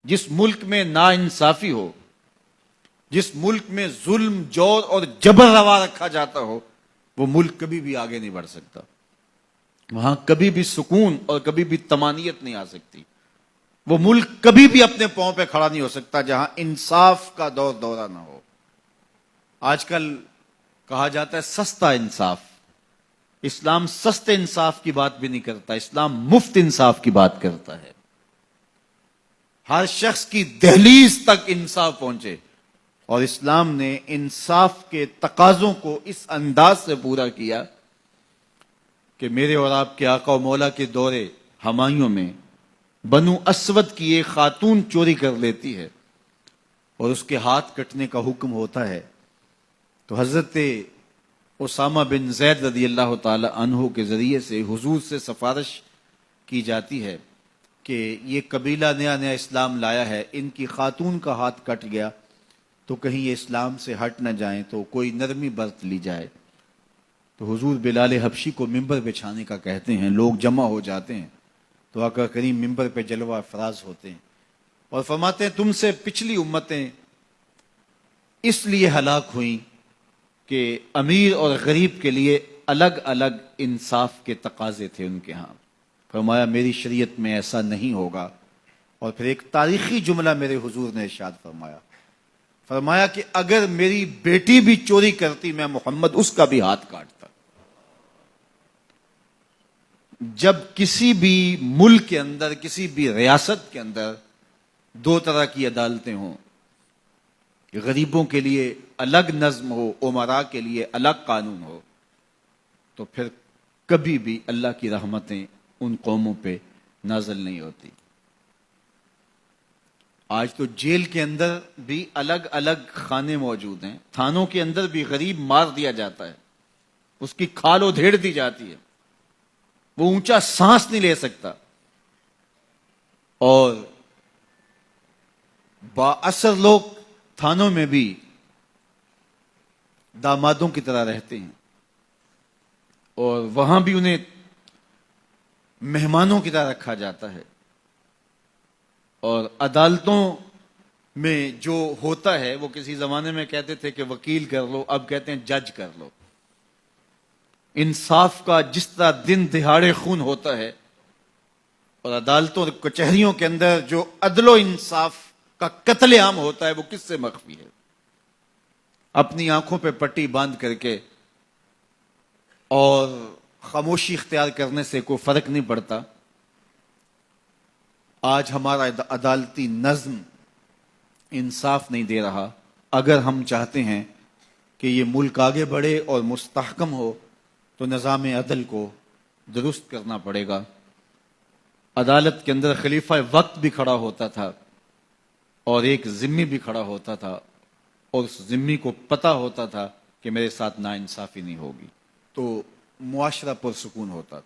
جس ملک میں ناانصافی ہو، جس ملک میں ظلم، جور اور جبر روا رکھا جاتا ہو، وہ ملک کبھی بھی آگے نہیں بڑھ سکتا. وہاں کبھی بھی سکون اور کبھی بھی طمانینت نہیں آ سکتی. وہ ملک کبھی بھی اپنے پاؤں پہ کھڑا نہیں ہو سکتا جہاں انصاف کا دور دورہ نہ ہو. آج کل کہا جاتا ہے سستا انصاف. اسلام سستے انصاف کی بات بھی نہیں کرتا، اسلام مفت انصاف کی بات کرتا ہے. ہر شخص کی دہلیز تک انصاف پہنچے، اور اسلام نے انصاف کے تقاضوں کو اس انداز سے پورا کیا کہ میرے اور آپ کے آقا و مولا کے دور ہمایوں میں بنو اسود کی ایک خاتون چوری کر لیتی ہے اور اس کے ہاتھ کٹنے کا حکم ہوتا ہے، تو حضرت اسامہ بن زید رضی اللہ تعالی عنہ کے ذریعے سے حضور سے سفارش کی جاتی ہے کہ یہ قبیلہ نیا نیا اسلام لایا ہے، ان کی خاتون کا ہاتھ کٹ گیا تو کہیں یہ اسلام سے ہٹ نہ جائیں، تو کوئی نرمی برت لی جائے. تو حضور بلال حبشی کو ممبر بچھانے کا کہتے ہیں، لوگ جمع ہو جاتے ہیں تو آقا کریم ممبر پہ جلوہ افراز ہوتے ہیں اور فرماتے ہیں تم سے پچھلی امتیں اس لیے ہلاک ہوئیں کہ امیر اور غریب کے لیے الگ الگ انصاف کے تقاضے تھے ان کے ہاں. فرمایا میری شریعت میں ایسا نہیں ہوگا. اور پھر ایک تاریخی جملہ میرے حضور نے ارشاد فرمایا کہ اگر میری بیٹی بھی چوری کرتی میں محمد اس کا بھی ہاتھ کاٹتا. جب کسی بھی ملک کے اندر، کسی بھی ریاست کے اندر دو طرح کی عدالتیں ہوں، غریبوں کے لیے الگ نظم ہو، امراء کے لیے الگ قانون ہو، تو پھر کبھی بھی اللہ کی رحمتیں ان قوموں پہ نازل نہیں ہوتی. آج تو جیل کے اندر بھی الگ الگ خانے موجود ہیں، تھانوں کے اندر بھی غریب مار دیا جاتا ہے، اس کی کھال ادھیڑ دی جاتی ہے، وہ اونچا سانس نہیں لے سکتا، اور با اثر لوگ تھانوں میں بھی دامادوں کی طرح رہتے ہیں اور وہاں بھی انہیں مہمانوں کی طرح رکھا جاتا ہے. اور عدالتوں میں جو ہوتا ہے وہ کسی زمانے میں کہتے تھے کہ وکیل کر لو، اب کہتے ہیں جج کر لو. انصاف کا جس طرح دن دہاڑے خون ہوتا ہے، اور عدالتوں اور کچہریوں کے اندر جو عدل و انصاف کا قتل عام ہوتا ہے، وہ کس سے مخفی ہے؟ اپنی آنکھوں پہ پٹی باندھ کر کے اور خاموشی اختیار کرنے سے کوئی فرق نہیں پڑتا. آج ہمارا عدالتی نظم انصاف نہیں دے رہا. اگر ہم چاہتے ہیں کہ یہ ملک آگے بڑھے اور مستحکم ہو تو نظام عدل کو درست کرنا پڑے گا. عدالت کے اندر خلیفہ وقت بھی کھڑا ہوتا تھا اور ایک ذمی بھی کھڑا ہوتا تھا، اور اس ذمی کو پتہ ہوتا تھا کہ میرے ساتھ ناانصافی نہیں ہوگی، تو معاشرہ پرسکون ہوتا تھا.